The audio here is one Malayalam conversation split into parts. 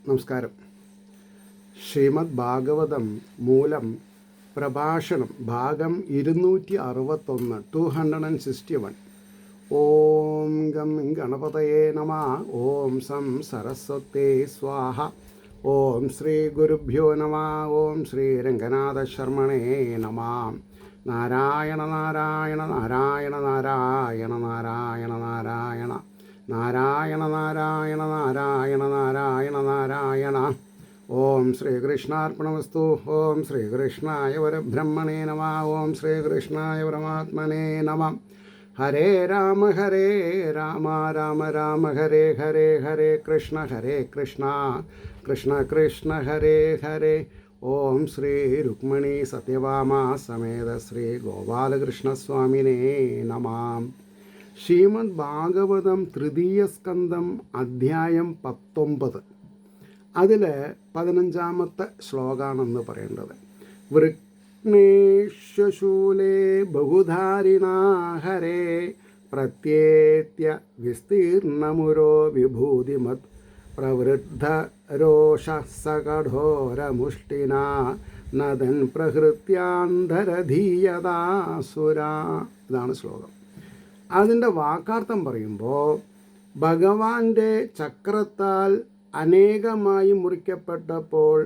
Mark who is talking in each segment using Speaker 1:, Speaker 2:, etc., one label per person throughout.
Speaker 1: നമസ്കാരം. ശ്രീമദ് ഭാഗവതം മൂലം പ്രഭാഷണം ഭാഗം 261 261. ഓം ഗം ഗണപതയേ നമഃ. ഓം സം സരസ്വതേ സ്വാഹ. ഓം ശ്രീ ഗുരുഭ്യോ നമഃ. ഓം ശ്രീ രംഗനാഥ ശർമ്മണേ നമഃ. നാരായണ നാരായണ നാരായണ നാരായണ നാരായണ നാരായണ നാരായണ നാരായണ നാരായണ നാരായണ നാരായണ. ഓം ശ്രീകൃഷ്ണാർപ്പണമസ്തു. ഓം ശ്രീകൃഷ്ണായ പരബ്രഹ്മണേ നമഃ. ഓം ശ്രീകൃഷ്ണായ പരമാത്മനേ നമഃ. ഹരേ രാമ രാമ രാമ ഹരേ ഹരേ, ഹരേ കൃഷ്ണ കൃഷ്ണ കൃഷ്ണ ഹരേ ഹരേ. ഓം ശ്രീ രുക്മിണി സത്യഭാമ സമേത ശ്രീ ഗോപാലകൃഷ്ണസ്വാമിനേ നമഃ. ശ്രീമദ് ഭാഗവതം തൃതീയ സ്കന്ധം അധ്യായം 19. അതിൽ 15-ാമത്തെ ശ്ലോകമാണെന്ന് പറയേണ്ടത്. വൃക്ണേശ്വശൂലേ ബഹുധാരിണാ ഹരേ പ്രത്യേത്യ വിസ്തീർണമുരോ വിഭൂതിമത് പ്രവൃദ്ധ രോഷസകഠോരമുഷ്ടിനാ നദൻ പ്രഹൃത്യാന്ധരധീയതാസുര. ഇതാണ് ശ്ലോകം. അതിൻ്റെ വാക്കാർത്ഥം പറയുമ്പോൾ, ഭഗവാന്റെ ചക്രത്താൽ അനേകമായി മുറിക്കപ്പെട്ടപ്പോൾ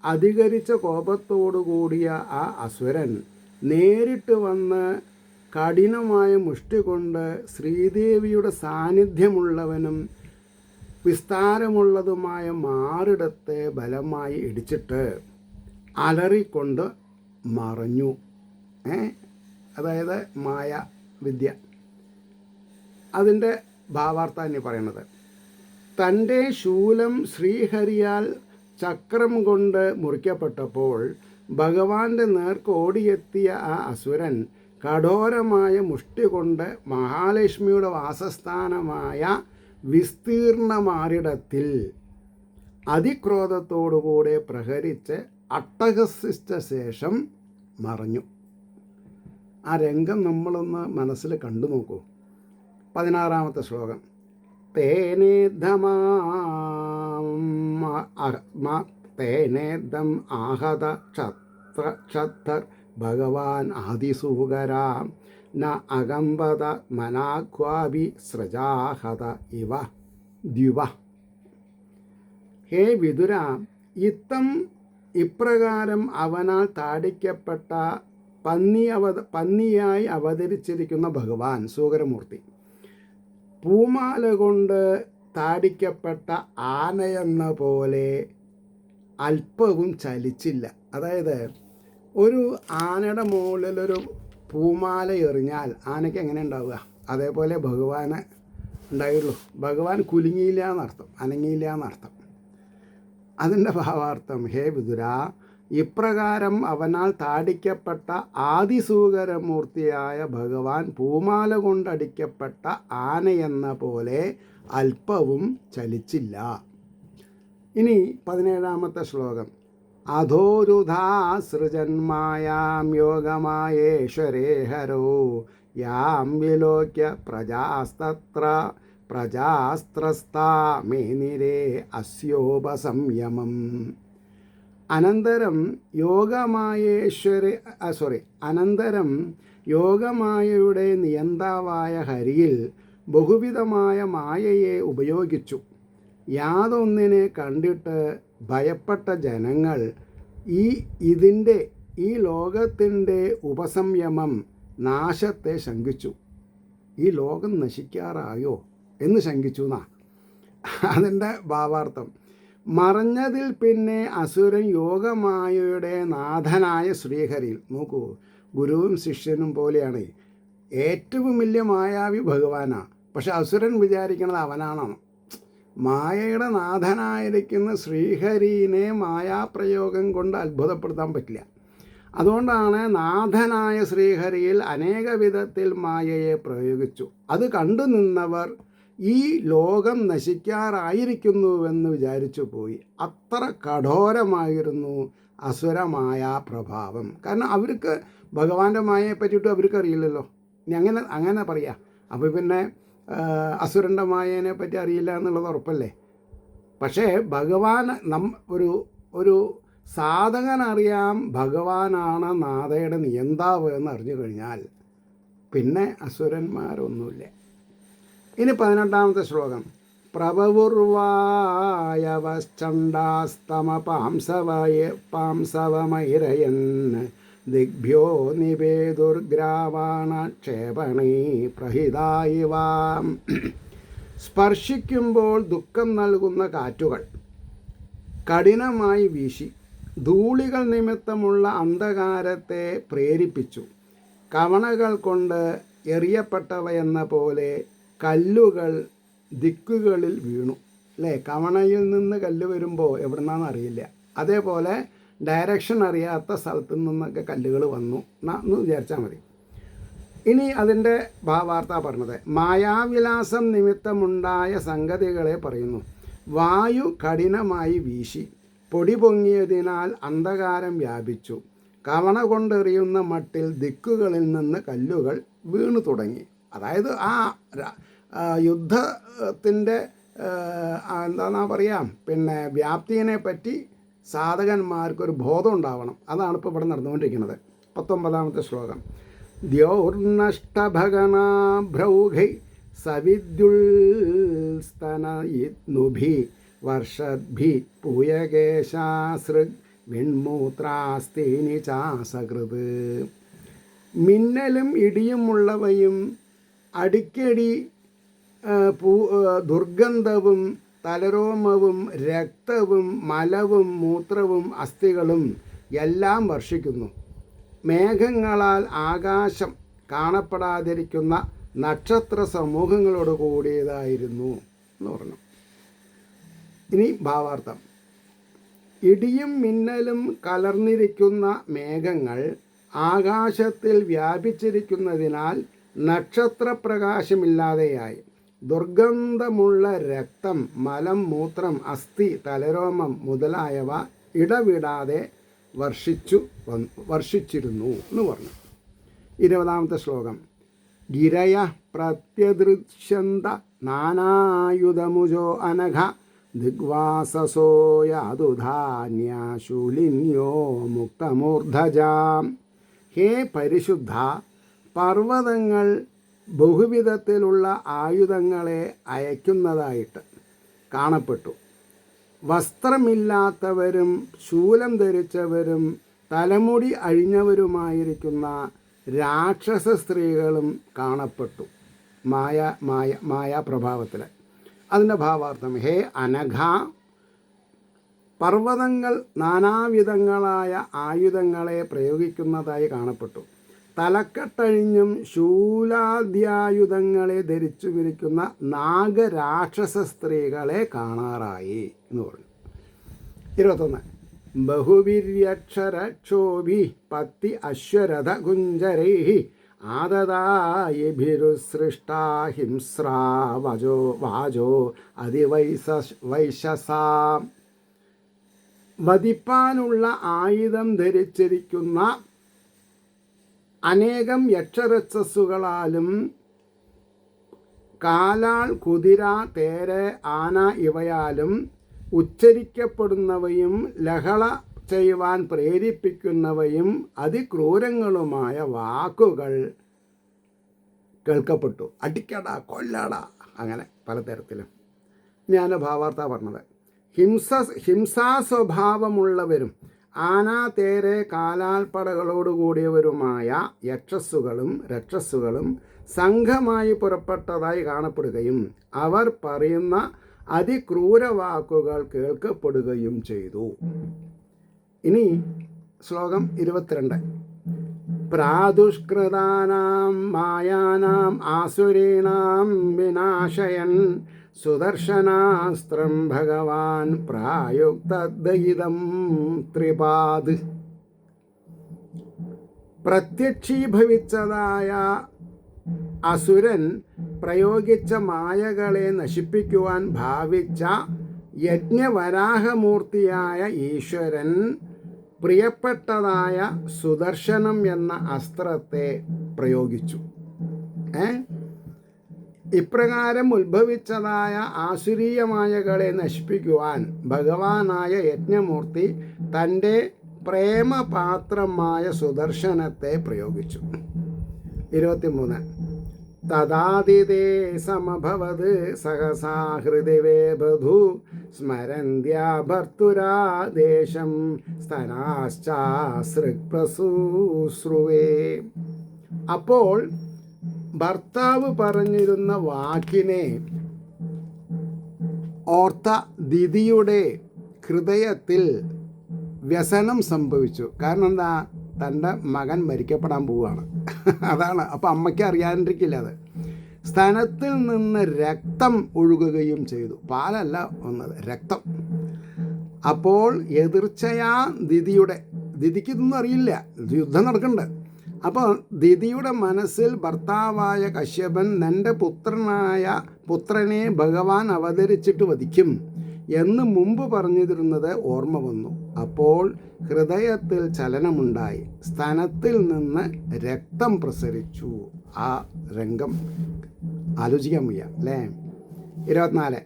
Speaker 1: അധികരിച്ച കോപത്തോടു കൂടിയ ആ അസുരൻ നേരിട്ട് വന്ന് കഠിനമായ മുഷ്ടി കൊണ്ട് ശ്രീദേവിയുടെ സാന്നിധ്യമുള്ളവനും വിസ്താരമുള്ളതുമായ മാറിടത്തെ ബലമായി ഇടിച്ചിട്ട് അലറിക്കൊണ്ട് മറഞ്ഞു. അതായത് മായ വിദ്യ. അതിൻ്റെ ഭാവാർത്ഥം തന്നെ പറയണത്, തൻ്റെ ശൂലം ശ്രീഹരിയാൽ ചക്രം കൊണ്ട് മുറിക്കപ്പെട്ടപ്പോൾ ഭഗവാന്റെ നേർക്ക് ഓടിയെത്തിയ ആ അസുരൻ കഠോരമായ മുഷ്ടി കൊണ്ട് മഹാലക്ഷ്മിയുടെ വാസസ്ഥാനമായ വിസ്തീർണമാറിടത്തിൽ അതിക്രോധത്തോടുകൂടെ പ്രഹരിച്ച് അട്ടഹസിച്ച ശേഷം മറഞ്ഞു. ആ രംഗം നമ്മളൊന്ന് മനസ്സിൽ കണ്ടു നോക്കൂ. 16-ാമത്തെ ശ്ലോകം. തേനേദം ആഹത ക്ഷത്രർ ഭഗവാൻ ആദിസൂകരാം ന അകമ്പത മനാക്വാഭി സൃജാഹത ഇവ ദ്യുവ. ഹേ വിതുര, ഇപ്രകാരം അവനാൽ താടിക്കപ്പെട്ട പന്നിയായി അവതരിച്ചിരിക്കുന്ന ഭഗവാൻ സൂകരമൂർത്തി പൂമാല കൊണ്ട് താടിക്കപ്പെട്ട ആനയെന്ന പോലെ അല്പവും ചലിച്ചില്ല. അതായത് ഒരു ആനയുടെ മുകളിലൊരു പൂമാല എറിഞ്ഞാൽ ആനയ്ക്ക് എങ്ങനെ ഉണ്ടാവുക? അതേപോലെ ഭഗവാന് ഉണ്ടായുള്ളൂ. ഭഗവാൻ കുലുങ്ങിയില്ല എന്നർത്ഥം, അനങ്ങിയില്ല എന്നർത്ഥം. അതിൻ്റെ ഭാവാർത്ഥം, ഹേ വിതുര, ഇപ്രകാരം അവനാൽ താടിക്കപ്പെട്ട ആദിസൂകരമൂർത്തിയായ ഭഗവാൻ പൂമാല കൊണ്ടടിക്കപ്പെട്ട ആനയെന്ന പോലെ അല്പവും ചലിച്ചില്ല. ഇനി 17-ാമത്തെ ശ്ലോകം. അധോരുധാസൃജന്മായാം യോഗമായേശ്വരേ ഹരോ യാം വിലോക്യ പ്രജാസ്ത്രസ്താമേനിരേ അസ്യോപസംയമം. അനന്തരം യോഗമായയുടെ നിയന്താവായ ഹരിയിൽ ബഹുവിധമായ മായയെ ഉപയോഗിച്ചു. യാതൊന്നിനെ കണ്ടിട്ട് ഭയപ്പെട്ട ജനങ്ങൾ ഈ ലോകത്തിൻ്റെ ഉപസംയമം, നാശത്തെ ശങ്കിച്ചു. ഈ ലോകം നശിക്കാറായോ എന്ന് ശങ്കിച്ചു എന്നാ അതിൻ്റെ ഭാവാർത്ഥം. മറഞ്ഞതിൽ പിന്നെ അസുരൻ യോഗമായയുടെ നാഥനായ ശ്രീഹരിയിൽ, നോക്കൂ, ഗുരുവും ശിഷ്യനും പോലെയാണ്. ഏറ്റവും വലിയ മായാവി ഭഗവാനാണ്. പക്ഷെ അസുരൻ വിചാരിക്കണത് അവനാണെന്ന്. മായയുടെ നാഥനായിരിക്കുന്ന ശ്രീഹരിനെ മായാപ്രയോഗം കൊണ്ട് അത്ഭുതപ്പെടുത്താൻ പറ്റില്ല. അതുകൊണ്ടാണ് നാഥനായ ശ്രീഹരിയിൽ അനേക വിധത്തിൽ മായയെ പ്രയോഗിച്ചു. അത് കണ്ടു നിന്നവർ ഈ ലോകം നശിക്കാറായിരിക്കുന്നുവെന്ന് വിചാരിച്ചു പോയി. അത്ര കഠോരമായിരുന്നു അസുരമായ പ്രഭാവം. കാരണം അവർക്ക് ഭഗവാന്റെ മായയെ പറ്റിയിട്ട് അവർക്ക് അറിയില്ലല്ലോ. ഇനി അങ്ങനെ പറയാം. അപ്പോൾ പിന്നെ അസുരൻ്റെ മായേനെ പറ്റി അറിയില്ല എന്നുള്ളത് ഉറപ്പല്ലേ. പക്ഷേ ഭഗവാൻ ഒരു സാധകനറിയാം ഭഗവാനാണ് നാഥയുടെ നിയന്താവ് എന്ന് അറിഞ്ഞു കഴിഞ്ഞാൽ പിന്നെ അസുരന്മാരൊന്നുമില്ല. ഇനി 18-ാമത്തെ ശ്ലോകം. പ്രഭുർവായവശ്ചണ്ഡാസ്തമ പാംസവമൈരയൻ ദിഗ്ഭ്യോ നിവേദുർഗ്രാവാണക്ഷേപണീ പ്രഹിതായിവാം. സ്പർശിക്കുമ്പോൾ ദുഃഖം നൽകുന്ന കാറ്റുകൾ കഠിനമായി വീശി ധൂളികൾ നിമിത്തമുള്ള അന്ധകാരത്തെ പ്രേരിപ്പിച്ചു. കവണകൾ കൊണ്ട് എറിയപ്പെട്ടവയെന്ന പോലെ കല്ലുകൾ ദിക്കുകളിൽ വീണു. അല്ലേ? കവണയിൽ നിന്ന് കല്ല് വരുമ്പോൾ എവിടുന്നാന്ന് അറിയില്ല. അതേപോലെ ഡയറക്ഷൻ അറിയാത്ത സ്ഥലത്തു നിന്നൊക്കെ കല്ലുകൾ വന്നു എന്ന് വിചാരിച്ചാൽ മതി. ഇനി അതിൻ്റെ ഭാവാർത്ഥ പറഞ്ഞത് മായാവിലാസം നിമിത്തമുണ്ടായ സംഗതികളെ പറയുന്നു. വായു കഠിനമായി വീശി പൊടി പൊങ്ങിയതിനാൽ അന്ധകാരം വ്യാപിച്ചു. കവണ കൊണ്ടെറിയുന്ന മട്ടിൽ ദിക്കുകളിൽ നിന്ന് കല്ലുകൾ വീണു തുടങ്ങി. അതായത് ആ യുദ്ധത്തിൻ്റെ എന്താണെന്നാ പറയാം, പിന്നെ വ്യാപ്തിയെ പറ്റി സാധകന്മാർക്കൊരു ബോധം ഉണ്ടാവണം. അതാണ് ഇപ്പോൾ ഇവിടെ നടന്നുകൊണ്ടിരിക്കുന്നത്. 19-ാമത്തെ ശ്ലോകം. ദ്യോർനഷ്ടഭഗനാഭ്രൗഘൈ സവിദ്യുൽസ്തനയിനുഭി വർഷദ്ഭി പൂയകേശാസൃഗ് വിൺമൂത്രാസ്തീനി ചാസകൃത്. മിന്നലും ഇടിയുമുള്ളവയും അടിക്കടി ദുർഗന്ധവും തലരോമവും രക്തവും മലവും മൂത്രവും അസ്ഥികളും എല്ലാം വർഷിക്കുന്നു. മേഘങ്ങളാൽ ആകാശം കാണപ്പെടാതിരിക്കുന്ന നക്ഷത്ര സമൂഹങ്ങളോട് കൂടിയതായിരുന്നു എന്ന് പറഞ്ഞു. ഇനി ഭാവാർത്ഥം. ഇടിയും മിന്നലും കലർന്നിരിക്കുന്ന മേഘങ്ങൾ ആകാശത്തിൽ വ്യാപിച്ചിരിക്കുന്നതിനാൽ നക്ഷത്രപ്രകാശമില്ലാതെയായി. ദുർഗന്ധമുള്ള രക്തം, മലം, മൂത്രം, അസ്ഥി, തലരോമം മുതലായവ ഇടവിടാതെ വർഷിച്ചിരുന്നു എന്ന് പറഞ്ഞു. 20-ാമത്തെ ശ്ലോകം. ഗിരയ പ്രത്യദൃശ്യന്ത നാനായുധമുജോ അനഘ ദിഗ്വാസസോ യാതുധാന്യശൂലിന്യോ മുക്തമൂർധജാം. ഹേ പരിശുദ്ധ, പർവ്വതങ്ങൾ ബഹുവിധത്തിലുള്ള ആയുധങ്ങളെ അയക്കുന്നതായിട്ട് കാണപ്പെട്ടു. വസ്ത്രമില്ലാത്തവരും ശൂലം ധരിച്ചവരും തലമുടി അഴിഞ്ഞവരുമായിരിക്കുന്ന രാക്ഷസ സ്ത്രീകളും കാണപ്പെട്ടു മായാപ്രഭാവത്തിൽ. അതിൻ്റെ ഭാവാർത്ഥം. ഹേ അനഘ, പർവ്വതങ്ങൾ നാനാവിധങ്ങളായ ആയുധങ്ങളെ പ്രയോഗിക്കുന്നതായി കാണപ്പെട്ടു. തലക്കെട്ടഴിഞ്ഞും ശൂലാദ്യായുധങ്ങളെ ധരിച്ചു വിരിക്കുന്ന നാഗരാക്ഷസ സ്ത്രീകളെ കാണാറായി എന്ന് പറഞ്ഞു. 21. ബഹുവിര്യക്ഷരക്ഷോഭി പത്തി അശ്വരഥ കുഞ്ചരൈ ആദദായിഭിരുസൃഷ്ടാ ഹിംസ്രാ വാജോ അതിവൈശസാം. വധിപ്പാനുള്ള ആയുധം ധരിച്ചിരിക്കുന്ന അനേകം യക്ഷരക്ഷസുകളാലും കാലാൾ, കുതിര, തേര്, ആന ഇവയാലും ഉച്ചരിക്കപ്പെടുന്നവയും ലഹള ചെയ്യുവാൻ പ്രേരിപ്പിക്കുന്നവയും അതിക്രൂരങ്ങളുമായ വാക്കുകൾ കേൾക്കപ്പെട്ടു. അടിക്കടാ, കൊല്ലടാ, അങ്ങനെ പലതരത്തിലും. ഞാൻ ഭാവാർത്ഥ പറഞ്ഞത്. ഹിംസാസ്വഭാവമുള്ളവരും ആന, തേര്, കാലാൾപ്പടകളോടുകൂടിയവരുമായ യക്ഷസ്സുകളും രക്ഷസ്സുകളും സംഘമായി പുറപ്പെട്ടതായി കാണപ്പെടുകയും അവർ പറയുന്ന അതിക്രൂരവാക്കുകൾ കേൾക്കപ്പെടുകയും ചെയ്തു. ഇനി ശ്ലോകം 22. പ്രാദുഷ്കൃതാനാം മായാനാം ആസുരീണാം വിനാശയൻ സുദർശനാസ്ത്രം ഭഗവാൻ പ്രായുക്തദ്വയിതം ത്രിപാദ്. പ്രത്യക്ഷീഭവിച്ചതായ അസുരൻ പ്രയോഗിച്ച മായകളെ നശിപ്പിക്കുവാൻ ഭാവിച്ച യജ്ഞവരാഹമൂർത്തിയായ ഈശ്വരൻ പ്രിയപ്പെട്ടതായ സുദർശനം എന്ന അസ്ത്രത്തെ പ്രയോഗിച്ചു. ഇപ്രകാരം ഉത്ഭവിച്ചതായ ആസുരീയ മായകളെ നശിപ്പിക്കുവാൻ ഭഗവാനായ യജ്ഞമൂർത്തി തൻ്റെ പ്രേമപാത്രമായ സുദർശനത്തെ പ്രയോഗിച്ചു. 23 തദാതിതേ സമഭവത് സഹസാ ഹൃദിവേ ബധു സ്മരന്ത്യാ ഭർത്തുരാദേശം സ്തനാശ്ചാസൃക്പ്രസൂശ്രുവേ. അപ്പോൾ ഭർത്താവ് പറഞ്ഞിരുന്ന വാക്കിനെ ഓർത്ത ദിതിയുടെ ഹൃദയത്തിൽ വ്യസനം സംഭവിച്ചു. കാരണം എന്താ? തൻ്റെ മകൻ മരിക്കപ്പെടാൻ പോവുകയാണ്. അതാണ്. അപ്പോൾ അമ്മയ്ക്ക് അറിയാണ്ടിരിക്കില്ല അത്. സ്തനത്തിൽ നിന്ന് രക്തം ഒഴുകുകയും ചെയ്തു. പാലല്ല വന്നത്, രക്തം. അപ്പോൾ എതിർച്ചയാ ദിതിക്ക് ഇതൊന്നും അറിയില്ല, യുദ്ധം നടക്കുന്നുണ്ട്. അപ്പോൾ ദിതിയുടെ മനസ്സിൽ ഭർത്താവായ കശ്യപൻ തൻ്റെ പുത്രനെ ഭഗവാൻ അവതരിച്ചിട്ട് വധിക്കും എന്ന് മുമ്പ് പറഞ്ഞിരുന്നത് ഓർമ്മ വന്നു. അപ്പോൾ ഹൃദയത്തിൽ ചലനമുണ്ടായി, സ്തനത്തിൽ നിന്ന് രക്തം പ്രസരിച്ചു. ആ രംഗം ആലോചിക്കാൻ വയ്യ അല്ലേ? 24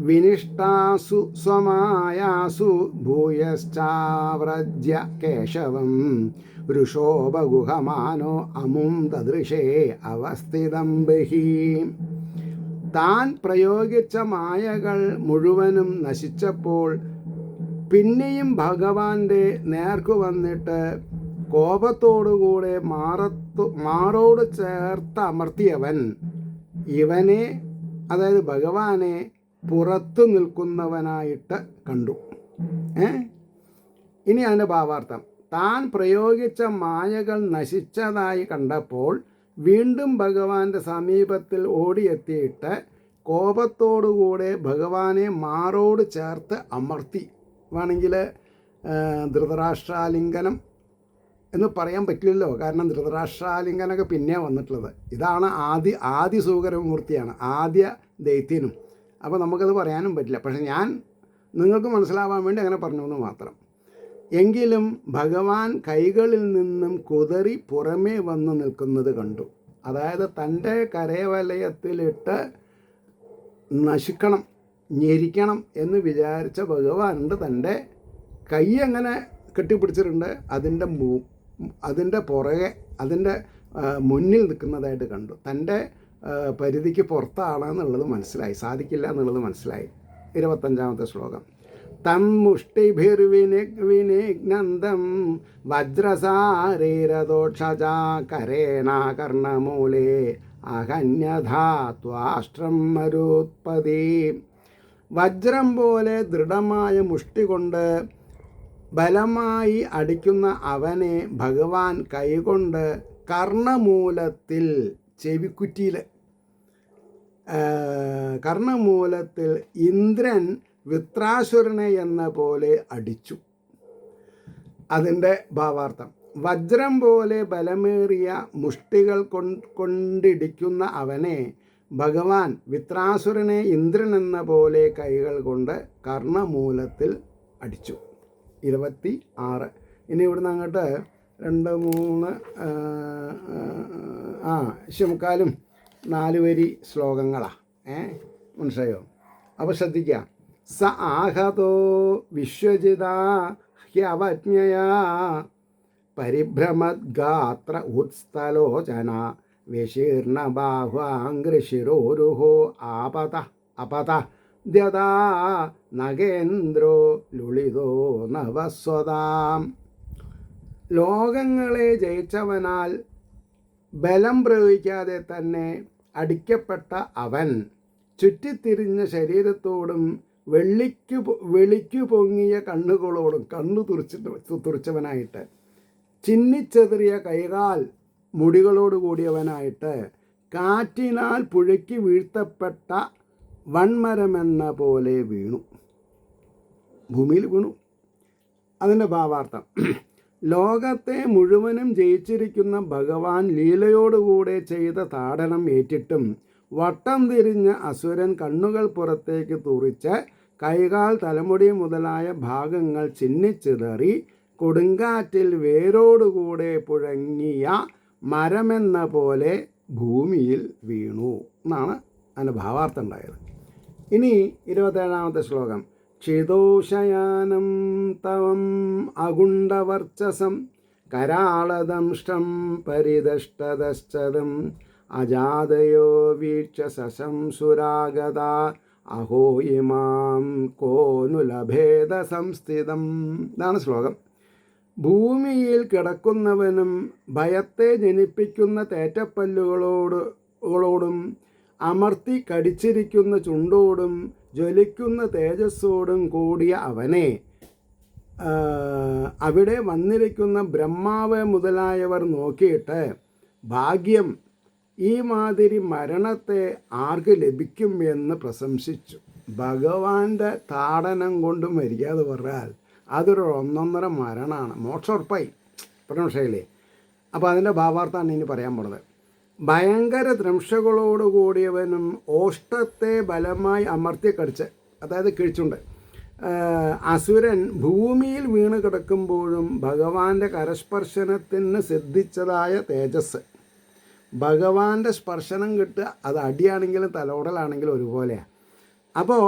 Speaker 1: വിനിഷ്ടാസു സ്വമായാസു ഭൂയശ്ചാവ്രജ്യ കേശവം ഋഷോപഗുഹമാനോ അമും ദദൃശേ അവസ്ഥിതം ബഹി. താൻ പ്രയോഗിച്ച മായകൾ മുഴുവനും നശിച്ചപ്പോൾ പിന്നെയും ഭഗവാന്റെ നേർക്കു വന്നിട്ട് കോപത്തോടുകൂടെ മാറോട് ചേർത്ത് അമർത്തിയവൻ ഇവനെ, അതായത് ഭഗവാനെ, പുറത്തു നിൽക്കുന്നവനായിട്ട് കണ്ടു. ഇനി അതിൻ്റെ ഭാവാർത്ഥം: താൻ പ്രയോഗിച്ച മായകൾ നശിച്ചതായി കണ്ടപ്പോൾ വീണ്ടും ഭഗവാന്റെ സമീപത്തിൽ ഓടിയെത്തിയിട്ട് കോപത്തോടുകൂടെ ഭഗവാനെ മാറോട് ചേർത്ത് അമർത്തി. വേണമെങ്കിൽ ധൃതരാഷ്ട്രാലിംഗനം എന്ന് പറയാൻ പറ്റില്ലല്ലോ, കാരണം ധൃതരാഷ്ട്രാലിംഗനൊക്കെ പിന്നെയാണ് വന്നിട്ടുള്ളത്. ഇതാണ് ആദ്യ സൂകരമൂർത്തിയാണ്, ആദ്യ ദൈത്യനും. അപ്പോൾ നമുക്കത് പറയാനും പറ്റില്ല. പക്ഷെ ഞാൻ നിങ്ങൾക്ക് മനസ്സിലാവാൻ വേണ്ടി അങ്ങനെ പറഞ്ഞു എന്ന് മാത്രം. എങ്കിലും ഭഗവാൻ കൈകളിൽ നിന്നും കുതറി പുറമേ വന്ന് നിൽക്കുന്നത് കണ്ടു. അതായത് തൻ്റെ കരവലയത്തിലിട്ട് നശിക്കണം, ഞെരിക്കണം എന്ന് വിചാരിച്ച ഭഗവാനുണ്ട് തൻ്റെ കൈ അങ്ങനെ കെട്ടിപ്പിടിച്ചിട്ടുണ്ട്. അതിൻ്റെ പുറകെ, അതിൻ്റെ മുന്നിൽ നിൽക്കുന്നതായിട്ട് കണ്ടു. തൻ്റെ പരിധിക്ക് പുറത്താണെന്നുള്ളത് മനസ്സിലായി, സാധിക്കില്ല എന്നുള്ളത് മനസ്സിലായി. 25-ാമത്തെ ശ്ലോകം: തം മുഷ്ടിഭിർവിനിഘ്നന്തം വജ്രസാരേരദോക്ഷജാ കരേണ കർണമൂലേ അഹന്യധാ ത്വാഷ്ട്രം മരുത്പതി. വജ്രം പോലെ ദൃഢമായ മുഷ്ടി കൊണ്ട് ബലമായി അടിക്കുന്ന അവനെ ഭഗവാൻ കൈകൊണ്ട് കർണമൂലത്തിൽ, ചെവിക്കുറ്റിയിൽ, കർണമൂലത്തിൽ ഇന്ദ്രൻ വൃത്രാസുരനെ എന്ന പോലെ അടിച്ചു. അതിൻ്റെ ഭാവാർത്ഥം: വജ്രം പോലെ ബലമേറിയ മുഷ്ടികൾ കൊണ്ടിടിക്കുന്ന അവനെ ഭഗവാൻ വൃത്രാസുരനെ ഇന്ദ്രൻ എന്ന പോലെ കൈകൾ കൊണ്ട് കർണമൂലത്തിൽ അടിച്ചു. 26. ഇനി ഇവിടുന്ന് അങ്ങോട്ട് 2, 3 മുക്കാലും 4 വരി ശ്ലോകങ്ങളാണ്. മനസ്സിലായോ? അപ്പോൾ ശ്രദ്ധിക്കുക. സ ആഹതോ വിശ്വജിതാ ഹ്യവജ്ഞയാ പരിഭ്രമദ്ഗാത്ര ഉത്സ്ഥലോചന വിശീർണബാഹ്വാംഘ്രിശിരോരുഹോ അപത ദ്യതാ നഗേന്ദ്രോ ലുളിതോ നവസ്വതാം. ലോകങ്ങളെ ജയിച്ചവനാൽ ബലം പ്രയോഗിക്കാതെ തന്നെ അടിക്കപ്പെട്ട അവൻ ചുറ്റിത്തിരിഞ്ഞ ശരീരത്തോടും വെളിക്കു പൊങ്ങിയ കണ്ണുകളോടും തുറിച്ചവനായിട്ട്, ചിന്നിച്ചെറിയ കൈകാൽ മുടികളോട് കൂടിയവനായിട്ട്, കാറ്റിനാൽ പുഴയ്ക്ക് വീഴ്ത്തപ്പെട്ട വൻമരമെന്ന പോലെ വീണു, ഭൂമിയിൽ വീണു. അതിൻ്റെ ഭാവാർത്ഥം: ലോകത്തെ മുഴുവനും ജയിച്ചിരിക്കുന്ന ഭഗവാൻ ലീലയോടുകൂടെ ചെയ്ത താടനം ഏറ്റിട്ടും വട്ടം തിരിഞ്ഞ അസുരൻ കണ്ണുകൾ പുറത്തേക്ക് തുറിച്ച് കൈകാൽ തലമുടി മുതലായ ഭാഗങ്ങൾ ചിന്നിച്ചിതറി കൊടുങ്കാറ്റിൽ വേരോടുകൂടെ പുഴങ്ങിയ മരമെന്ന പോലെ ഭൂമിയിൽ വീണു എന്നാണ് അതിൻ്റെ ഭാവാർത്ഥം ഉണ്ടായത്. ഇനി 27ാമത്തെ ശ്ലോകം. ക്ഷിതോശയാനം തവം അഗുണ്ടവർച്ചസം കരാളദംഷ്ടം പരിദഷ്ടദശ്ചതം അജാതയോ വീക്ഷ്യ സശംസുരാഗത അഹോ ഇമാം കോനുലഭേദ സംസ്ഥിതം. ഇതാണ് ശ്ലോകം. ഭൂമിയിൽ കിടക്കുന്നവനും ഭയത്തെ ജനിപ്പിക്കുന്ന തേറ്റപ്പല്ലുകളോടും അമർത്തി കടിച്ചിരിക്കുന്ന ചുണ്ടോടും ജ്വലിക്കുന്ന തേജസ്സോടും കൂടിയ അവനെ അവിടെ വന്നിരിക്കുന്ന ബ്രഹ്മാവ് മുതലായവർ നോക്കിയിട്ട് ഭാഗ്യം, ഈ മാതിരി മരണത്തെ ആർക്ക് ലഭിക്കും എന്ന് പ്രശംസിച്ചു. ഭഗവാന്റെ താടനം കൊണ്ട് മരിക്കാതെ പറഞ്ഞാൽ അതൊരു ഒന്നൊന്നര മരണമാണ്, മോക്ഷോറപ്പായി പ്രമോഷയില്ലേ. അപ്പോൾ അതിൻ്റെ ഭാവാർത്ഥമാണ് ഇനി പറയാൻ പോണത്. ഭയങ്കര ദ്രംശകളോട് കൂടിയവനും ഓഷ്ടത്തെ ബലമായി അമർത്തി കടിച്ച്, അതായത് കിഴിച്ചുണ്ട്, അസുരൻ ഭൂമിയിൽ വീണ് കിടക്കുമ്പോഴും ഭഗവാന്റെ കരസ്പർശനത്തിന് സിദ്ധിച്ചതായ തേജസ്, ഭഗവാന്റെ സ്പർശനം കിട്ടുക, അത് അടിയാണെങ്കിലും തലോടലാണെങ്കിലും ഒരുപോലെയാണ്. അപ്പോൾ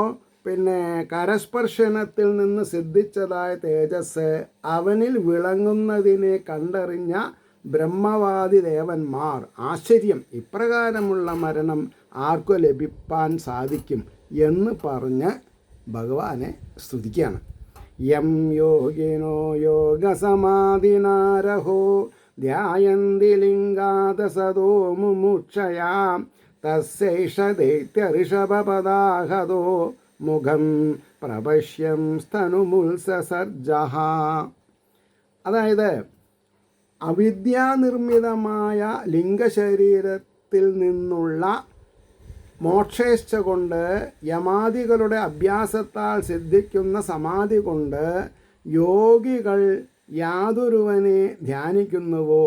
Speaker 1: കരസ്പർശനത്തിൽ നിന്ന് സിദ്ധിച്ചതായ തേജസ് അവനിൽ വിളങ്ങുന്നതിനെ കണ്ടറിഞ്ഞ ബ്രഹ്മവാദി ദേവന്മാർ ആശ്ചര്യം, ഇപ്രകാരമുള്ള മരണം ആർക്കു ലഭിപ്പാൻ സാധിക്കും എന്ന് പറഞ്ഞ് ഭഗവാനെ സ്തുതിക്കുകയാണ്. യം യോഗിനോ യോഗസമാധിനാരഹോ ധ്യായന്തി ലിംഗാദസദോ മുമുക്ഷയാം തസ്സൈഷ ദൈത്യഋഷഭപദാഹതോ മുഖം പ്രപശ്യം സ്തനുമുത്സസർജഃ. അതായത് അവിദ്യാനിർമ്മിതമായ ലിംഗശരീരത്തിൽ നിന്നുള്ള മോക്ഷേച്ഛ കൊണ്ട് യമാദികളുടെ അഭ്യാസത്താൽ സിദ്ധിക്കുന്ന സമാധി കൊണ്ട് യോഗികൾ യാതൊരുവനെ ധ്യാനിക്കുന്നുവോ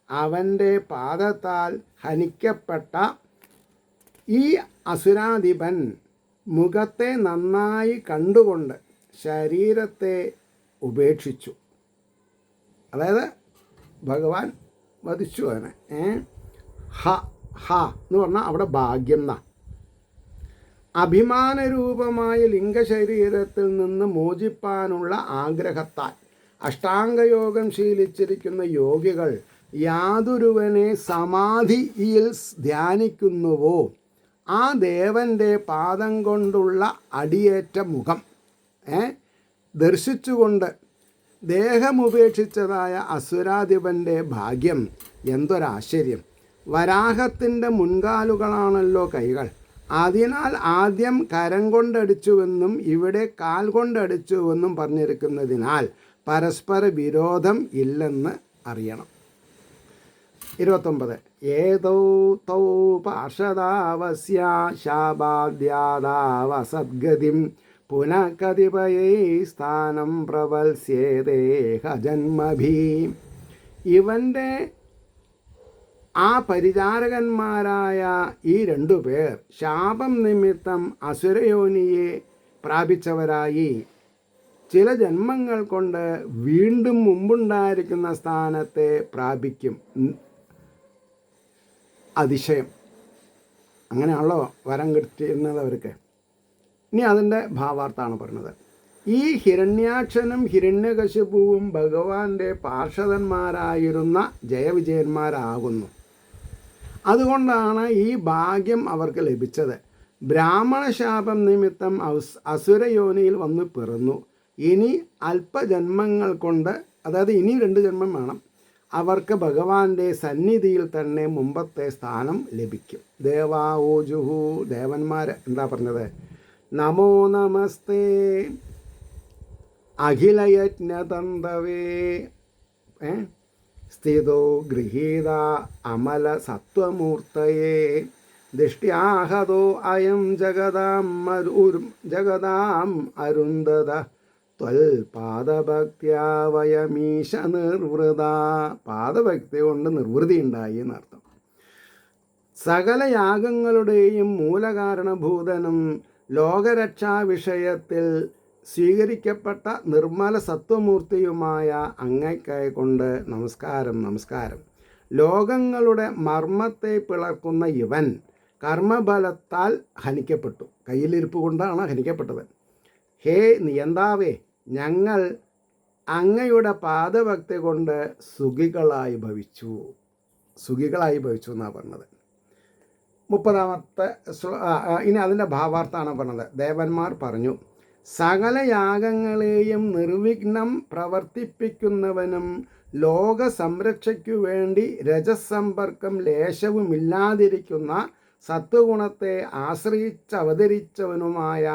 Speaker 1: അവൻ്റെ പാദത്താൽ ഹനിക്കപ്പെട്ട ഈ അസുരാധിപൻ മുഖത്തെ നന്നായി കണ്ടുകൊണ്ട് ശരീരത്തെ ഉപേക്ഷിച്ചു. അതായത് ഭഗവാൻ വധിച്ചു അവനെ. ഹ ഹ എന്ന് പറഞ്ഞാൽ അവിടെ ഭാഗ്യം എന്നാ. അഭിമാനരൂപമായ ലിംഗശരീരത്തിൽ നിന്ന് മോചിപ്പാനുള്ള ആഗ്രഹത്താൽ അഷ്ടാംഗയോഗം ശീലിച്ചിരിക്കുന്ന യോഗികൾ യാതൊരുവനെ സമാധിയിൽ ധ്യാനിക്കുന്നുവോ ആ ദേവൻ്റെ പാദം കൊണ്ടുള്ള അടിയേറ്റ മുഖം ദർശിച്ചുകൊണ്ട് ദേഹമുപേക്ഷിച്ചതായ അസുരാധിപൻ്റെ ഭാഗ്യം എന്തൊരാശ്ചര്യം. വരാഹത്തിൻ്റെ മുൻകാലുകളാണല്ലോ കൈകൾ. അതിനാൽ ആദ്യം കരം കൊണ്ടടിച്ചുവെന്നും ഇവിടെ കാൽ കൊണ്ടടിച്ചുവെന്നും പറഞ്ഞിരിക്കുന്നതിനാൽ പരസ്പര വിരോധം ഇല്ലെന്ന് അറിയണം. 29. ഏതോ തൗ പാർഷദാവസ്യ ശാപാദ്യാദാവസദ്ഗതിം പുനഃ കതിപയൈ സ്ഥാനം പ്രവത്സ്യേദേഹ ജന്മഭീ. ഇവൻ്റെ ആ പരിചാരകന്മാരായ ഈ 2 പേർ ശാപം നിമിത്തം അസുരയോനിയെ പ്രാപിച്ചവരായി ചില ജന്മങ്ങൾ കൊണ്ട് വീണ്ടും മുമ്പുണ്ടായിരിക്കുന്ന സ്ഥാനത്തെ പ്രാപിക്കും. അതിശയം, അങ്ങനെയാണല്ലോ വരം കിട്ടിയിരുന്നത് അവർക്ക്. ഇനി അതിൻ്റെ ഭാവാർത്ഥാണ് പറഞ്ഞത്. ഈ ഹിരണ്യാക്ഷനും ഹിരണ്യകശിപുവും ഭഗവാന്റെ പാർഷദന്മാരായിരുന്ന ജയവിജയന്മാരാകുന്നു. അതുകൊണ്ടാണ് ഈ ഭാഗ്യം അവർക്ക് ലഭിച്ചത്. ബ്രാഹ്മണശാപം നിമിത്തം അസുരയോനിയിൽ വന്നു പിറന്നു. ഇനി അല്പജന്മങ്ങൾ കൊണ്ട്, അതായത് ഇനി 2 ജന്മം വേണം, അവർക്ക് ഭഗവാന്റെ സന്നിധിയിൽ തന്നെ മുമ്പത്തെ സ്ഥാനം ലഭിക്കും. ദേവാഊജുഹു, ദേവന്മാർ എന്താ പറഞ്ഞത്? നമോ നമസ്തേ അഖിലയജ്ഞതന്തവേ സ്ഥിതോ ഗൃഹീത അമല സത്വമൂർത്തയേ ദൃഷ്ട്യാഹതോ അയം ജഗതാം അരുന്ധത ത്വൽ പാദഭക്ത്യാ വയമീശ നിർവൃത. പാദഭക്തി കൊണ്ട് നിർവൃതി ഉണ്ടായി എന്നർത്ഥം. സകല യാഗങ്ങളുടെയും മൂലകാരണഭൂതനും ലോകരക്ഷാ വിഷയത്തിൽ സ്വീകരിക്കപ്പെട്ട നിർമ്മല സത്വമൂർത്തിയുമായ അങ്ങയ്ക്കായി കൊണ്ട് നമസ്കാരം നമസ്കാരം. ലോകങ്ങളുടെ മർമ്മത്തെ പിളർക്കുന്ന ഇവൻ കർമ്മബലത്താൽ ഹനിക്കപ്പെട്ടു. കയ്യിലിരിപ്പ് കൊണ്ടാണ് ഹനിക്കപ്പെട്ടത്. ഹേ നിയന്താവേ, ഞങ്ങൾ അങ്ങയുടെ പാദഭക്തി കൊണ്ട് സുഖികളായി ഭവിച്ചു എന്നാണ് പറഞ്ഞത്. 30-ാമത്തെ ഇനി അതിൻ്റെ ഭാവാർത്ഥാണ് പറഞ്ഞത്. ദേവന്മാർ പറഞ്ഞു, സകല യാഗങ്ങളെയും നിർവിഘ്നം പ്രവർത്തിപ്പിക്കുന്നവനും ലോക സംരക്ഷയ്ക്കു വേണ്ടി രജസമ്പർക്കം ലേശവുമില്ലാതിരിക്കുന്ന സത്വഗുണത്തെ ആശ്രയിച്ചവതരിച്ചവനുമായ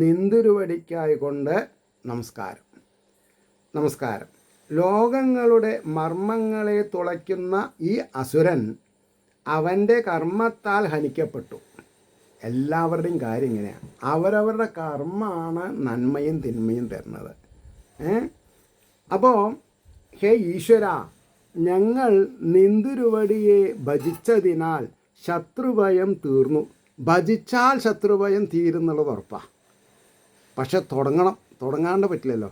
Speaker 1: നിന്തിരുവടിക്കായി കൊണ്ട് നമസ്കാരം. ലോകങ്ങളുടെ മർമ്മങ്ങളെ തുളയ്ക്കുന്ന ഈ അസുരൻ അവൻ്റെ കർമ്മത്താൽ ഹനിക്കപ്പെട്ടു. എല്ലാവരുടെയും കാര്യം ഇങ്ങനെയാണ്. അവരവരുടെ കർമ്മമാണ് നന്മയും തിന്മയും തരുന്നത്. അപ്പോൾ ഹേ ഈശ്വര, ഞങ്ങൾ നിന്തിരുവടിയെ ഭജിച്ചതിനാൽ ശത്രുഭയം തീർന്നു. ഭജിച്ചാൽ ശത്രുഭയം തീരുന്നുള്ളത് ഉറപ്പാണ്. പക്ഷെ തുടങ്ങാണ്ട് പറ്റില്ലല്ലോ.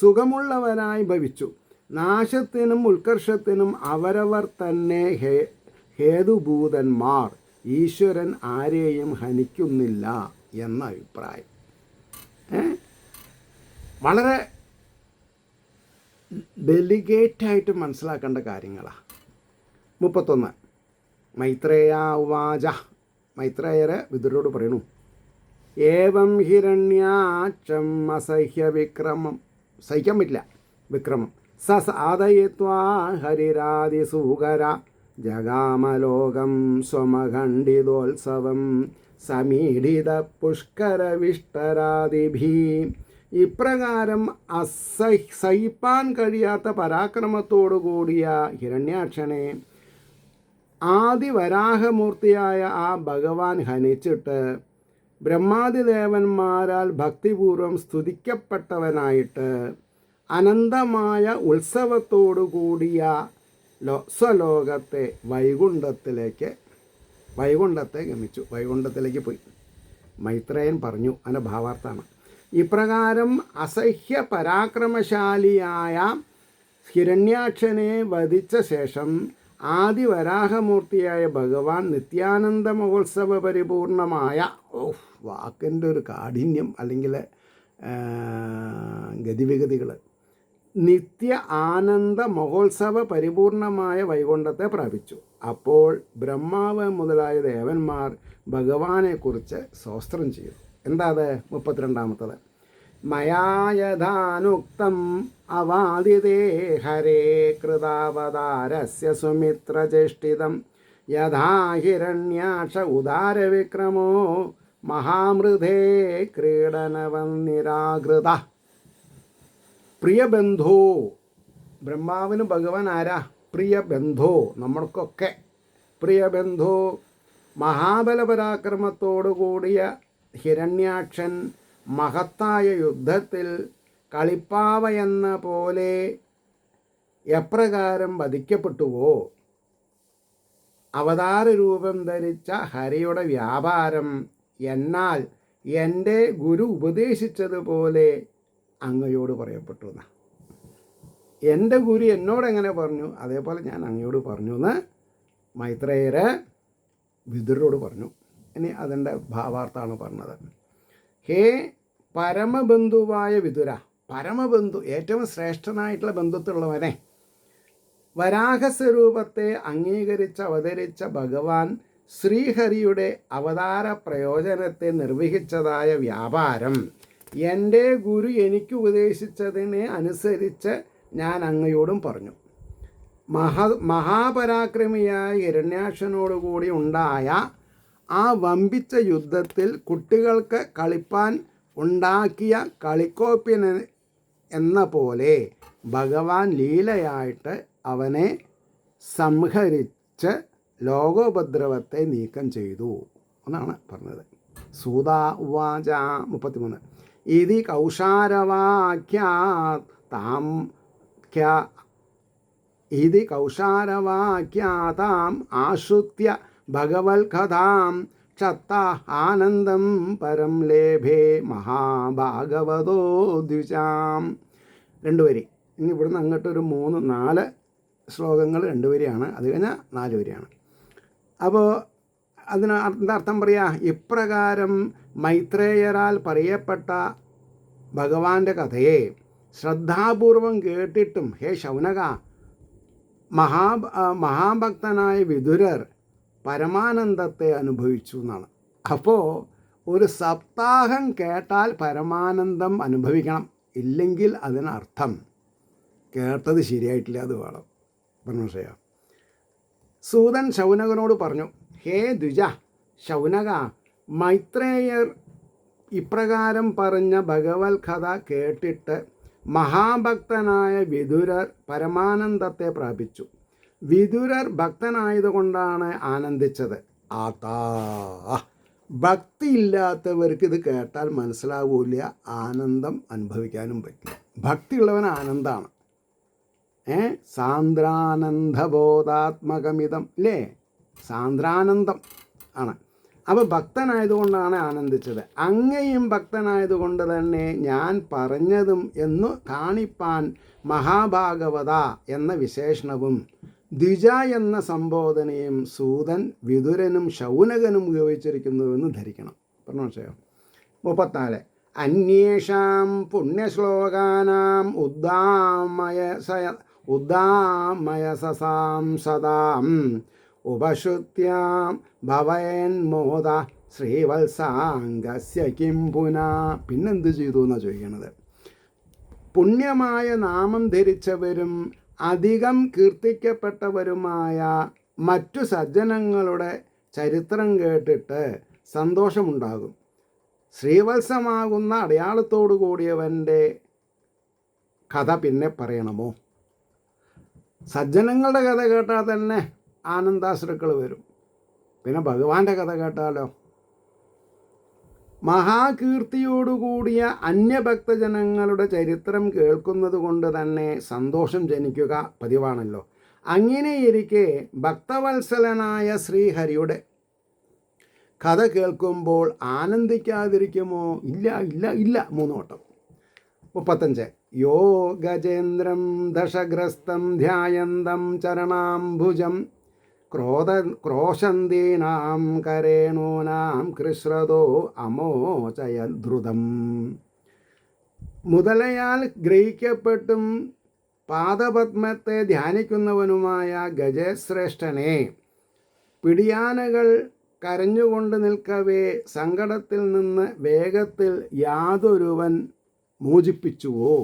Speaker 1: സുഖമുള്ളവനായി ഭവിച്ചു. നാശത്തിനും ഉത്കർഷത്തിനും അവരവർ തന്നെ ഹേതുഭൂതന്മാർ. ഈശ്വരൻ ആരെയും ഹനിക്കുന്നില്ല എന്ന അഭിപ്രായം. വളരെ ഡെലിഗേറ്റായിട്ട് മനസ്സിലാക്കേണ്ട കാര്യങ്ങളാണ്. 31 മൈത്രേയ ഉവാച. മൈത്രേയര് വിദുരോട് പറയണു, ഏവം ഹിരണ്യാക്ഷം അസഹ്യ വിക്രമം, സഹിക്കാൻ പറ്റില്ല വിക്രമം, സാധയിത്വാ ഹരിരാതിസൂകര ജഗാമലോകം സ്വമഖണ്ഡിതോത്സവം സമീഡിത പുഷ്കരവിഷ്ടരാദിഭി. ഇപ്രകാരം സഹിപ്പാൻ കഴിയാത്ത പരാക്രമത്തോടു കൂടിയ ഹിരണ്യാക്ഷനെ ആദിവരാഹമൂർത്തിയായ ആ ഭഗവാൻ ഹനിച്ചിട്ട് ബ്രഹ്മാദിദേവന്മാരാൽ ഭക്തിപൂർവം സ്തുതിക്കപ്പെട്ടവനായിട്ട് അനന്തമായ ഉത്സവത്തോടു കൂടിയ സ്വലോകത്തെ വൈകുണ്ഠത്തെ ഗമിച്ചു. വൈകുണ്ഠത്തിലേക്ക് പോയി. മൈത്രേയൻ പറഞ്ഞു, അതിൻ്റെ ഭാവാർത്ഥാണ്, ഇപ്രകാരം അസഹ്യ പരാക്രമശാലിയായ ഹിരണ്യാക്ഷനെ വധിച്ച ശേഷം ആദിവരാഹമൂർത്തിയായ ഭഗവാൻ നിത്യാനന്ദ മഹോത്സവ പരിപൂർണമായ, വാക്കിൻ്റെ ഒരു കാഠിന്യം അല്ലെങ്കിൽ ഗതിവിഗതികൾ, നിത്യ ആനന്ദ മഹോത്സവ പരിപൂർണമായ വൈകുണ്ഠത്തെ പ്രാപിച്ചു. അപ്പോൾ ബ്രഹ്മാവ് മുതലായ ദേവന്മാർ ഭഗവാനെക്കുറിച്ച് സ്തോത്രം ചെയ്തു. എന്താ അത്? 32-ാമത്തത്. മയായധാനുക്തം അവാദിതേ ഹരേ കൃതാവതാരസ്യ സുമിത്രചേഷ്ടിതം യഥാ ഹിരണ്യാക്ഷ ഉദാരവിക്രമോ മഹാമൃതേ ക്രീഡനവന്നിരാകൃത. പ്രിയബന്ധോ, ബ്രഹ്മാവിന് ഭഗവാൻ ആരാ? പ്രിയബന്ധോ, നമ്മൾക്കൊക്കെ പ്രിയബന്ധോ. മഹാബലപരാക്രമത്തോടു കൂടിയ ഹിരണ്യാക്ഷൻ മഹത്തായ യുദ്ധത്തിൽ കളിപ്പാവ എന്ന പോലെ എപ്രകാരം വധിക്കപ്പെട്ടുവോ, അവതാര രൂപം ധരിച്ച ഹരിയുടെ വ്യാപാരം എന്നാൽ എൻ്റെ ഗുരു ഉപദേശിച്ചതുപോലെ അങ്ങയോട് പറയപ്പെട്ടു എന്ന്. എൻ്റെ ഗുരു എന്നോടെങ്ങനെ പറഞ്ഞു അതേപോലെ ഞാൻ അങ്ങയോട് പറഞ്ഞു എന്ന് മൈത്രേയര് വിദുരോട് പറഞ്ഞു. ഇനി അതിൻ്റെ ഭാവാർത്ഥാണ് പറഞ്ഞത്. ഹേ പരമബന്ധുവായ വിദുര, പരമബന്ധു, ഏറ്റവും ശ്രേഷ്ഠനായിട്ടുള്ള ബന്ധുത്വമുള്ളവനെ, വരാഹസ്വരൂപത്തെ അംഗീകരിച്ച് അവതരിച്ച ഭഗവാൻ ശ്രീഹരിയുടെ അവതാര പ്രയോജനത്തെ നിർവഹിച്ചതായ വ്യാപാരം എൻ്റെ ഗുരു എനിക്ക് ഉപദേശിച്ചതിനെ അനുസരിച്ച് ഞാൻ അങ്ങയോടും പറഞ്ഞു. മഹാപരാക്രമിയായ ഹിരണ്യാക്ഷനോടുകൂടി ഉണ്ടായ ആ വമ്പിച്ച യുദ്ധത്തിൽ കുട്ടികൾക്ക് കളിപ്പാൻ ഉണ്ടാക്കിയ കളിക്കോപ്പിൻ എന്ന പോലെ ഭഗവാൻ ലീലയായിട്ട് അവനെ സംഹരിച്ച് ലോകോപദ്രവത്തെ നീക്കം ചെയ്തു എന്നാണ് പറഞ്ഞത്. സൂത ഉവാച. 33 ഇതി കൗശാരവാക്യാതാം ആശ്രുത്യ ഭഗവത്കഥാം ക്ഷത്ത ആനന്ദം പരം ലേഭേ മഹാഭാഗവതോ ദ്വിജാം. 2 വരി. ഇനി ഇവിടുന്ന് അങ്ങോട്ടൊരു 3-4 ശ്ലോകങ്ങൾ 2 വരിയാണ്. അത് കഴിഞ്ഞാൽ 4 വരിയാണ്. അപ്പോൾ അതിന് എന്താ അർത്ഥം പറയുക? ഇപ്രകാരം മൈത്രേയരാൽ പറയപ്പെട്ട ഭഗവാന്റെ കഥയെ ശ്രദ്ധാപൂർവം കേട്ടിട്ടും ഹേ ശൗനക, മഹാഭക്തനായ വിദുരർ പരമാനന്ദത്തെ അനുഭവിച്ചു എന്നാണ്. അപ്പോൾ ഒരു സപ്താഹം കേട്ടാൽ പരമാനന്ദം അനുഭവിക്കണം, ഇല്ലെങ്കിൽ അതിനർത്ഥം കേട്ടത് ശരിയായിട്ടില്ല, അത് വേണം. പറഞ്ഞ സൂതൻ ശൗനകനോട് പറഞ്ഞു, ഹേ ദ്വിജ ശൗനക, മൈത്രേയർ ഇപ്രകാരം പറഞ്ഞ ഭഗവത് കഥ കേട്ടിട്ട് മഹാഭക്തനായ വിദുരർ പരമാനന്ദത്തെ പ്രാപിച്ചു. വിദുരർ ഭക്തനായതുകൊണ്ടാണ് ആനന്ദിച്ചത്. ആതാ, ഭക്തിയില്ലാത്തവർക്ക് ഇത് കേട്ടാൽ മനസ്സിലാവില്ല, ആനന്ദം അനുഭവിക്കാനും പറ്റില്ല. ഭക്തിയുള്ളവൻ ആനന്ദമാണ്. സാന്ദ്രാനന്ദബോധാത്മകമിതം അല്ലേ? സാന്ദ്രാനന്ദം ആണ്. അപ്പോൾ ഭക്തനായതുകൊണ്ടാണ് ആനന്ദിച്ചത്. അങ്ങയും ഭക്തനായതുകൊണ്ട് തന്നെ ഞാൻ പറഞ്ഞതും എന്നു കാണിപ്പാൻ മഹാഭാഗവത എന്ന വിശേഷണവും ദ്വിജ എന്ന സംബോധനയും സൂതൻ വിദുരനും ശൗനകനും ഉപയോഗിച്ചിരിക്കുന്നുവെന്ന് ധരിക്കണം. പറഞ്ഞോ. 34 അന്യേഷാം പുണ്യശ്ലോകാനാം ഉദ്ദാമയസാം സദാം ഉപശ്രുത്യാം ഭവയന്മോദ ശ്രീവത്സാംഗസ്യ കിം പുന. പിന്നെന്ത് ചെയ്തു എന്നാണ് ചോദിക്കണത്. പുണ്യമായ നാമം ധരിച്ചവരും അധികം കീർത്തിക്കപ്പെട്ടവരുമായ മറ്റു സജ്ജനങ്ങളുടെ ചരിത്രം കേട്ടിട്ട് സന്തോഷമുണ്ടാകും. ശ്രീവത്സമാകുന്ന അടയാളത്തോടു കൂടിയവൻ്റെ കഥ പിന്നെ പറയണമോ? സജ്ജനങ്ങളുടെ കഥ കേട്ടാൽ തന്നെ ആനന്ദാശ്രുക്കൾ വരും, പിന്നെ ഭഗവാന്റെ കഥ കേട്ടാലോ? മഹാകീർത്തിയോടുകൂടിയ അന്യഭക്തജനങ്ങളുടെ ചരിത്രം കേൾക്കുന്നത് കൊണ്ട് തന്നെ സന്തോഷം ജനിക്കുക പതിവാണല്ലോ. അങ്ങനെയിരിക്കെ ഭക്തവത്സലനായ ശ്രീഹരിയുടെ കഥ കേൾക്കുമ്പോൾ ആനന്ദിക്കാതിരിക്കുമോ? ഇല്ല ഇല്ല ഇല്ല. 3 വട്ടം. 35 യോ ഗജേന്ദ്രം ദശഗ്രസ്തം ധ്യായന്തം ചരണാംബുജം ക്രോശന്തീനാം കരേണൂനാം കൃശ്രതോ അമോചയദ്രുതം. മുതലയാൽ ഗ്രഹിക്കപ്പെട്ടും പാദപത്മത്തെ ധ്യാനിക്കുന്നവനുമായ ഗജശ്രേഷ്ഠനെ പിടിയാനകൾ കരഞ്ഞുകൊണ്ട് നിൽക്കവേ സങ്കടത്തിൽ നിന്ന് വേഗത്തിൽ യാതൊരുവൻ മോചിപ്പിച്ചുവോ?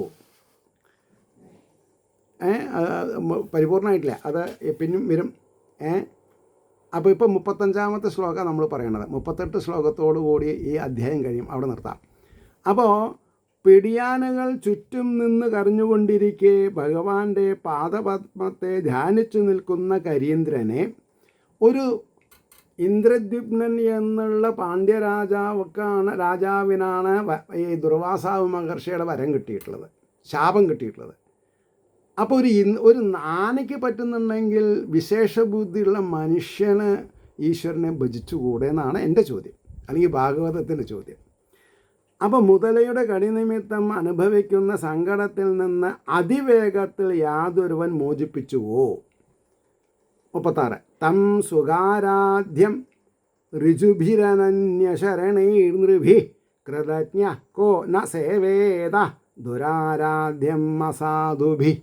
Speaker 1: പരിപൂർണമായിട്ടില്ല, അത് പിന്നും വരും. അപ്പോൾ ഇപ്പോൾ 35-ാമത്തെ ശ്ലോകം നമ്മൾ പറയണത്. 38 ശ്ലോകത്തോടു കൂടി ഈ അധ്യായം കഴിയും, അവിടെ നിർത്താം. അപ്പോൾ പിടിയാനകൾ ചുറ്റും നിന്ന് കരഞ്ഞുകൊണ്ടിരിക്കെ ഭഗവാന്റെ പാദപത്മത്തെ ധ്യാനിച്ചു നിൽക്കുന്ന കരീന്ദ്രനെ ഒരു ഇന്ദ്രദ്യുപ്നൻ എന്നുള്ള രാജാവിനാണ് ഈ ദുർവാസാവ് മഹർഷിയുടെ വരം കിട്ടിയിട്ടുള്ളത്, ശാപം കിട്ടിയിട്ടുള്ളത്. അപ്പോൾ ഒരു ആനയ്ക്ക് പറ്റുന്നുണ്ടെങ്കിൽ വിശേഷ ബുദ്ധിയുള്ള മനുഷ്യന് ഈശ്വരനെ ഭജിച്ചുകൂടെ എന്നാണ് എൻ്റെ ചോദ്യം, അല്ലെങ്കിൽ ഭാഗവതത്തിൻ്റെ ചോദ്യം. അപ്പോൾ മുതലയുടെ കടിനിമിത്തം അനുഭവിക്കുന്ന സങ്കടത്തിൽ നിന്ന് അതിവേഗത്തിൽ യാതൊരുവൻ മോചിപ്പിച്ചുവോ? 36 തം സുഖാരാധ്യം ഋജുഭിരനന്യശരണൈർനൃഭി കൃതജ്ഞ കോ ന സേവേദ ദുരാരാധ്യം അസാധുഭി.